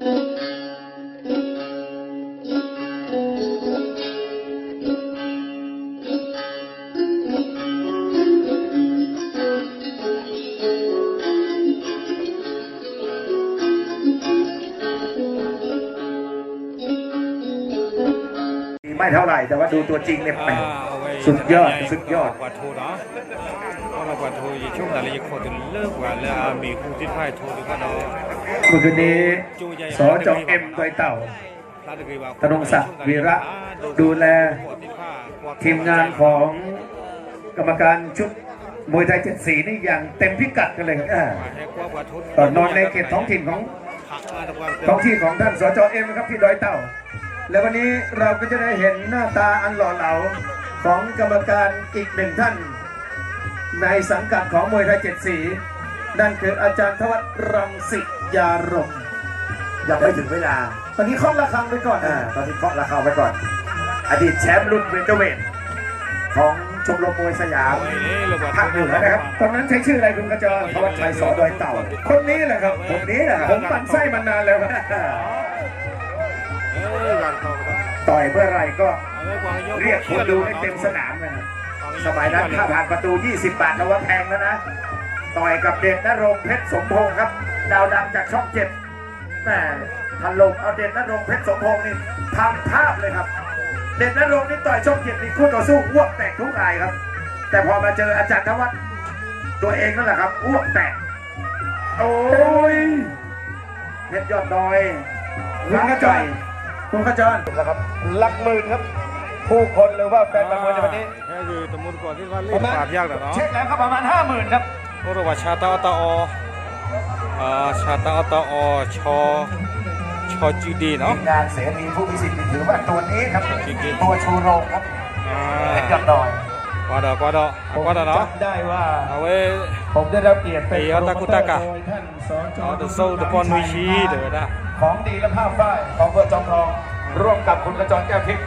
ไม่เท่าไหร่แต่ว่าดูตัวจริงเนี่ยสุดยอดสุดยอดกว่าโทเนาะเรากว่าโทยช่วงไหนเลยคนจะเลิกกว่าแล้วมีคู่ที่พ่ายโทดีก็เนาะเมื่อคืนนี้สจเอ็มโดยเต่าธนงศักดิ์วีระดูแลทีมงานของกรรมการชุดมวยไทย7 สีนี่อย่างเต็มพิกัดกันเลยครับตอนนอนในเขตท้องถิ่นของท่านสจเอ็มนะครับที่ดอยเต่าและวันนี้เราก็จะได้เห็นหน้าตาอันหล่อเหลาของกรรมการอีกหนึ่งท่านในสังกัดของมวยไทย7 สีนั่นคืออาจารย์ทวัชรังสิยารมยังไม่ถึงเวลาตอนนี้เคาะระฆังไปก่อนตอนนี้เคาะระฆังไปก่อนอดีตแชมป์รุ่นเวทเวทของชมรมมวยสยามภาคเหนือนะครับตอนนั้นใช้ชื่ออะไรคุณกระจรทวัชชัยสอดอยเต่าคนนี้แหละครับผมปั่นไส้มานานแล้วครับต่อยเมื่อไรก็เรียกคนดูให้เต็มสนามนะสมัยนั้นถ้าผ่านประตู20 บาทแล้วว่าแพงแล้วนะต่อยกับเด่นณรงค์เพชรสมพงศ์ครับดาวดังจากช่อง7แม่ถล่มเอาเด่นณรงค์เพชรสมพงศ์นี่ทำภาพเลยครับเด่นณรงค์นี่ต่อยช่อง7นี่คู่ต่อสู้อ้วกแตกทุกรายครับแต่พอมาเจออาจารย์ธวัชตัวเองนั่นแหละครับอ้วกแตกโอ้ยเพชรยอดดอยคุณกระจรนะครับหลักหมื่นครับผู้คนหรือว่าแฟนบอลในวันนี้นี่คือตมุนก่อนที่ว่าเล่นปราบยากเนาะเช็คแล้วครับประมาณ 50,000 ครับโอ้ระว่าชาตาอตอชาตาอตอชอจูดีเนาะงานเสรีผู้พิสิทธิ์ถือว่าตัวนี้ครับตัวชูโรงครับเป็นยอดดอยกวาดเนาะได้ว่าเอาไว้ผมได้รับเกียรติเป็นโปรโมเตอร์โดยท่านสจเดอะโซ่ตะปอนนุยชีเดี๋ยวนะของดีและภาพฝ้ายของเบอร์จอมทองร่วมกับคุณกระจรแก้วทิพย์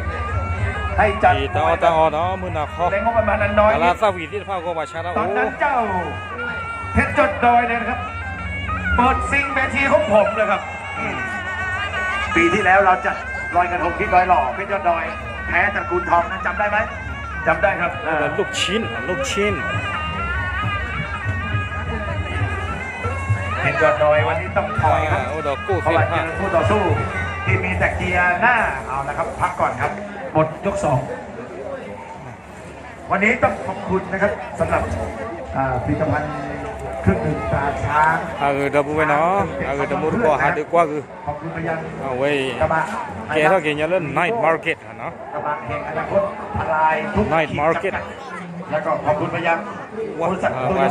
ให้จัดตอเนาะมือหนักคอในงบประมาณนั้นน้อยลาซาวีที่ภาคก็มาชนะตอนนั้นเจ้าเพชรจดดอยเลยนะครับเปิดซิงเวทีของผมเลยครับปีที่แล้วเราจัดลอยกระทงที่ดอยหล่อเพชรจดดอยแพ้ตระกูลทองนั้นจำได้ไหมจำได้ครับลูกชิ้นเพชรจดดอยวันนี้ต้องถอยครับเพราะว่าเจอคู่ต่อสู้ที่มีแต่เกียร์หน้าเอาละครับพักก่อนครับหมดยก 2วันนี้ต้องขอบคุณนะครับสำหรับผลิตภัณฑ์เครื่องดื่มตาช้างดับเบิลเนาะดับเบิลก็หาดีกว่าคือขอบคุณไปยังเอาไว้เกี่ยวกับเกี่ยวกับ night market เนาะกระบะแห่งอนาคตทลายทุก night market แล้วก็ขอบคุณไปยังบริษัทตัวว่า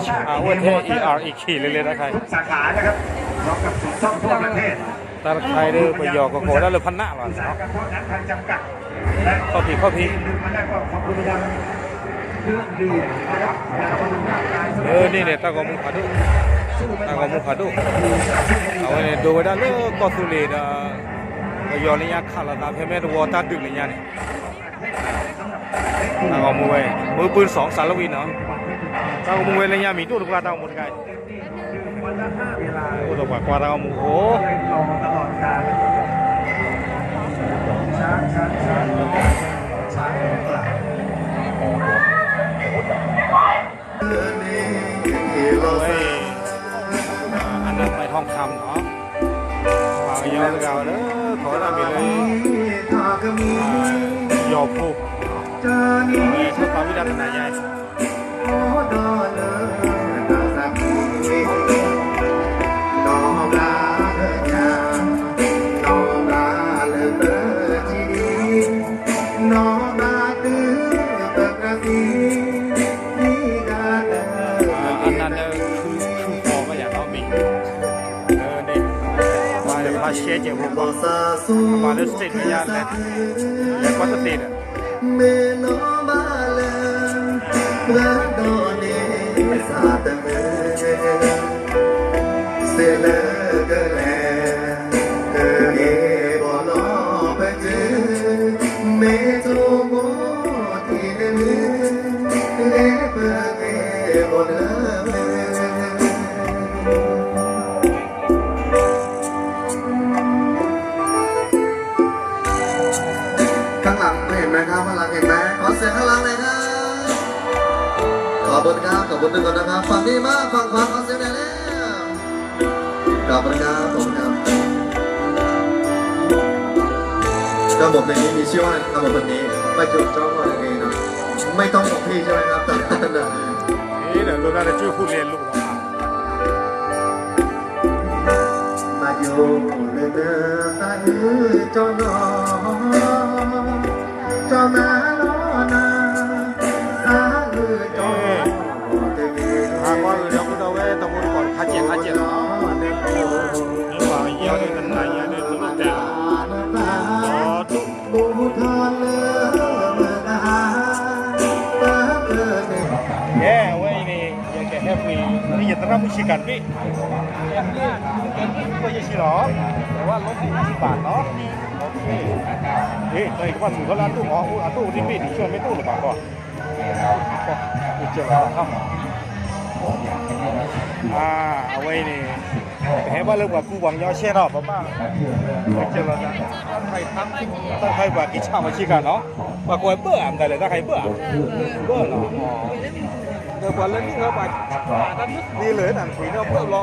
อีกขี่เลยนะครับทุกสาขานะครับพร้อมกับสูตรซ่อมทั่วประเทศตลาดไทยเด้อไปหยอกก็โหได้เลย1,000 หน้าหรอเนาะจำกัดข้อพีขอบคุณไปยังนี่เนี่ยตากมุขดูเอาไว้ดูไว้ได้เลยก็สุรินะยอลิยาขาลาตาเพเมตวอตาดึกเลยเนี่ยตากมุไว้มือปืน2 สารวินเนาะตากมุไว้เลยเนี่ยมีตู้ถูกลาตากมุไงโอ้ตัวกว่าตากมุโอ้ตลอดการช้อันนั้นไปทองคำเนาะฝากยอดเก่าเด้อขอทำไปเลยยอผูกเพื่อความวิรัตนาใหญ่เชียร์เจ้าผมมาเลือกสเตทไม่ยากเลยแต่ก็สเตท คุณทุกคนนะครับฝั่งนี้มาฝั่งขวาขอเสียงหน่อยแล้วขอบคุณครับผมครับระบบในนี้มีชื่อว่าระบบแบบนี้ไม่จุดจ้องว่าอย่างนี้นะไม่ต้องของพี่ใช่ไหมครับแต่นะ นี่เดี๋ยวเราได้ช่วยพูดเรียนลูกว่า มาอยู่เนื้อสายจอนอจอมาล้อนาสายจอ หากว่าเดี๋ยวคุณเอาไว้ตะวันก่อนข้าเจียเนาะนี่ว่าเยี่ยวนี่มันไหนเยี่ยวนี่ลูกแต่ต่อทุก บูทอนเลือนาแย่เว้ยนี่ยังแกแฮปปี้นี่อย่าตระมุชิกันพี่ก็ยังชิหรอแต่ว่าลด40 บาทเนาะโอเคเฮ้ยตอนนี้ก็ว่าสูงเท่าร้านตู้หมอตู้ที่พี่ช่วยไม่ตู้หรือเปล่าก่อนก็เจอแล้วครับเอาไว้นี่เห็นว่าเรื่องว่ากูหวังยอเช่หรอป้าเจอแล้วนะใครทำต้องใครว่ากิจมาชิกันเนาะว่ากูเบื่อแต่เลยถ้าใครเบื่อเนาะเดี๋ยววันเล่นนี่เขาไปนี่เลยหนังผีเนาะเพื่อรอ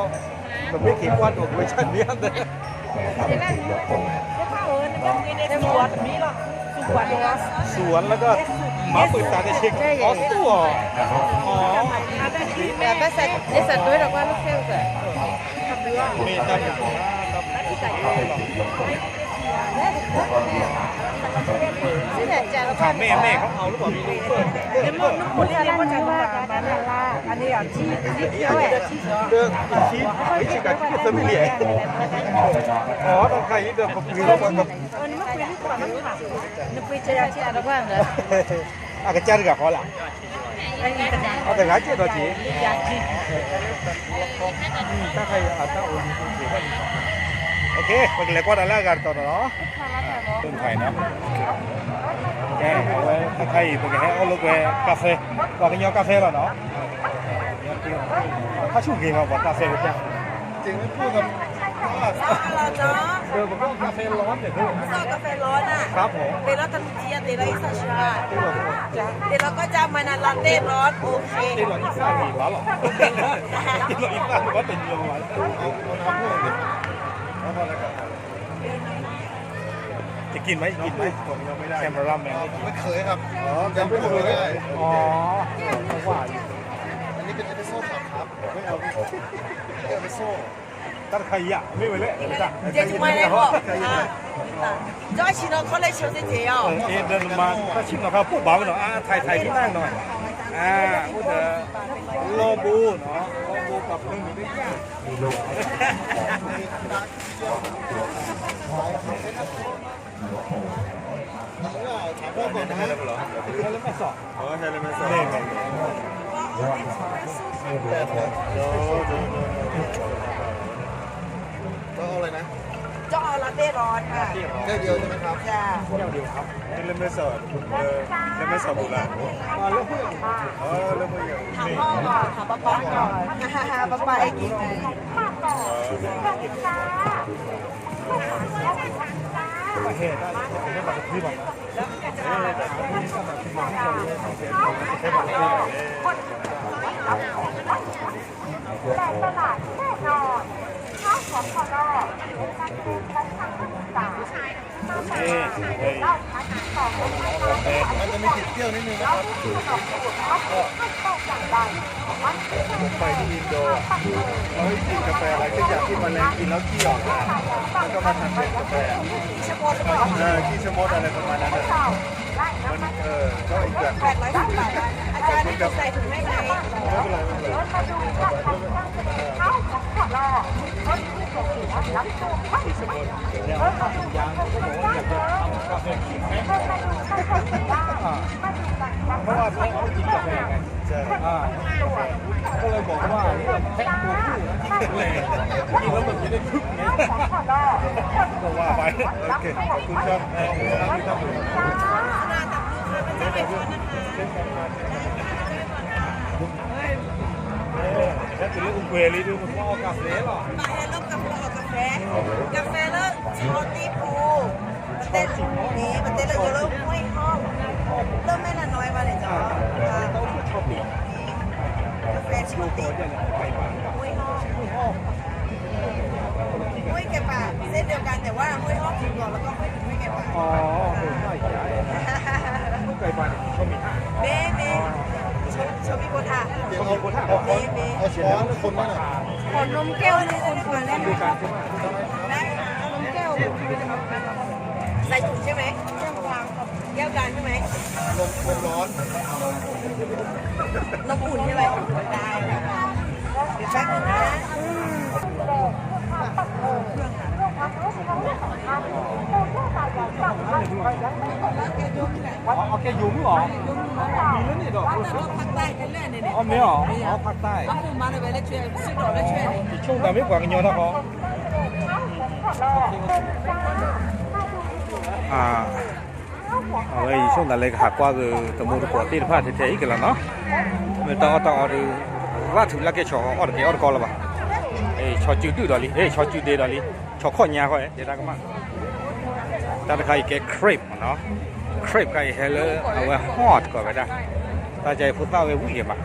มันไม่ขีดวันออกเวอร์ชันนี้เลยสวนแล้วก็หมาเปิดตาในเช็คอ๋อตัวอ๋อEssa doida agora não sei o que. มีตาหนังถามแม่เขาเอาหรือเปล่ามีลูกเปิดเรื่องชีสไม่ใช่การที่จะไม่เหลี่ยอ๋อต้องใครเดินกับมือแล้วมันอาจารย์กับเขาล่ะเอาแต่งานเจ้าตัวจีถ้าใครอาจจะโอนโอเคไปกันเลยก็ได้แล้วกันต่อเนาะเรื่องไทยนะแกเอาไว้ถ้าใครไปกันให้เอาลูกไปกาแฟว่ากันยอกาแฟแล้วเนาะถ้าชุ่มกินมาบอกกาแฟไปจ้ะจริงไม่พูดกับเดี๋ยวผมก็กาแฟร้อนเดี๋ยวชอบกาแฟร้อนอ่ะ ครับผม เตลอตันเจียเตลออิซาชาเตลอก็จะมานาลาเต้ร้อนโอเค ตีหลอดอีสานมีร้อนหรอตีหลอดอีสานว่าเป็นยังไงจะกินไหมผมยังไม่ได้แคมราแมนไม่เคยครับ อ๋อยังไม่เคยอ๋อว่าอันนี้เป็นเอสเปรสโซ่ครับไม่เอาเอสเปรสโซ่ตั้งใครอ่ะไม่ไปเลยเจ๊จุ๊ไม่ได้บอกจ้อยชิโนเขาเลยเชียวเจ๊อ๋อเดินมาถ้าชิมหน่อยครับพูดเบาหน่อยถ่ายที่นั่งหน่อยพูดโลบูเนาะโลบูกับนึ่งไม่ยากถามว่าก่อนนะเหรอแล้วไม่สอบใช่แล้วไม่สอบก็เอาอะไรนะ จ้อลาเต้ร้อนค่ะ แค่เดียวใช่ไหมครับ จ้า เดียวครับเล่นไม่สอบเล่นไม่สอบบุระมาเริ่มเพื่อนเริ่มเพื่อนถามพ่อก่อนถามป้าก่อนป้าไอ้กินไงประเทศได้ไม่แบบที่บอกแต่ตลาดแน่นอนข้าวของขอรอมันจะมีกลิ่นเปรี้ยวนิดนึงนะครับผมไปที่อินโดเราให้กินกาแฟอะไรก็อยากที่มันแรงกินแล้วขี้ออกแล้วก็มาทำเป็นกาแฟขี้ชะมดอะไรประมาณนั้นมันก็อีกแบบ810 บาทอาจารย์จะใส่ถุงให้ไหมไม่เป็นไรไม่เป็นไรข้าวของขอรอรถที่เกิดเหตุรับตัวข้าวสมุนรถของยางก็บอกว่าอยากจะทำกาแฟขิงไหมเพราะว่าเขากินกาแฟไงใช่ก็เลยบอกว่าแพ็คตัวคู่ที่แข็งแรงกินแล้วมันจะได้คึกไงก็ว่าไปโอเคขอบคุณครับแล้วจะเลือกอุ้งเวลีดูมันก็เอากาแฟหรอมาให้ลูกกาแฟกาแฟแล้วชอตี้พูเต้นนี่มันเต้นแล้วเยอะแล้วไม่ห้องเริ่มไม่ละน้อยมาเลยจ้ะต้องชอบปี กาแฟชิโติห้วยห้องห้วยแกป่าเส้นเดียวกันแต่ว่าห้วยห้องถึงก่อนแล้วก็ห้วยแกป่า อ๋อไม่ใช่ผู้ไก่บ้านเขามีท่า เบ้ชมพิโกธา เขามีคนท่า เบ้ ช้อนคนนั่นน่ะ ขอนมแก้วนี่คุณควรได้ไหม ดูการใช่ไหม ได้นมแก้วใส่ถุงใช่ไหมแก้วกลางใช่ไหม ลมร้อน นมอุ่นใช่ไหมได้เดี๋ยวแป๊บนึงนะ โอเคยุ่งหรอมีแล้วนี่ดอก ภาคใต้กันแน่เนี่ย อ๋อไม่หรออ๋อภาคใต้ เอามาเลยไปเล่นช่วยซื้อดอกเล่นช่วย ช่วงแต่ไม่กว่ากันเยอะนะเขาเอาไว้ช่วงแต่เลยหักกว่าคือตะมูตะกัวตีนผ้าเฉยๆกันแล้วเนาะไม่ต้องเอาดูว่าถึงแล้วแกชออดเกอดกอแล้วป่ะเอ้ชอจืดดื้อดอลี่เอ้ชอจืดเดดอลี่ชอข้อยาเขาเดี๋ยวได้ก็มาแต่ถ้าใครแกครีปเนาะครีปไก่เฮลเอาไว้ฮอตก่อนไปได้ตาใจพุทธาไว้วุ่นเกี่ยป่ะ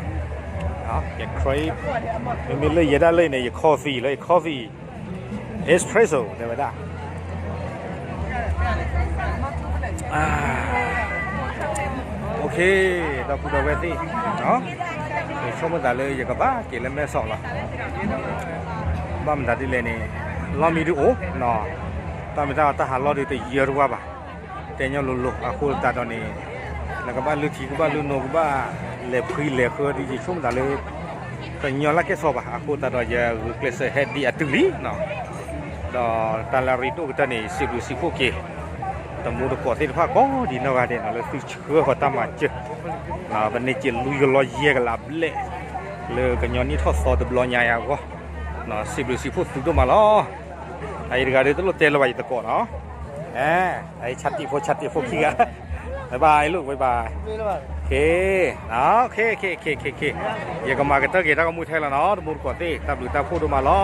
เนาะแกครีปมีเลยเยอะได้เลยเนี่ยคอฟฟี่เลยคอฟฟี่เอสเพรสโซ่เดี๋ยวไปได้โอเคเราพูดเอาไว้สิเนาะช่วงมันแต่เลยอย่างกับบ้าเกี่ยวกับแม่สองละบ้ามันแต่ที่เลยนี่เรามีดูโอ้เนาะตอนนี้ถ้าหาเราดูแต่เยอะรู้ว่าป่ะแต่ยังลุๆอ่ะคุณตาตอนนี้แล้วก็บ้านลุทีก็บ้านลุโนก็บ้านเล็บคุยเล็บคือที่ช่วงแต่เลยแต่ยังละแค่สอบอ่ะคุณตาตอนจะเคลสเฮดดีอัตุลีเนาะดอตาลาริโตก็ตอนนี้สิบโอเคแต่มูดกอดที่ภาคก็ดีนะว่าเด่นแล้วคือเชื่อเขาตามมาเจอวันนี้จะลุยกันลอยเยี่ยกันลับเละเลยกันย้อนนี่ทอดซอสตบลอยใหญ่อะก็เนาะสิบฟุตถึงตัวมาล้อไอ้เรื่องอะไรตัวเตลไว้ตะกอนเนาะไอ้ชัดที่พวกขี้กันบ๊ายบายลูกบ๊ายบายโอเคเนาะโอเคอย่าก็มากันเตอร์เกต้าก็มือไทยแล้วเนาะมูดกอดที่ตาหรือตาพูดมาล้อ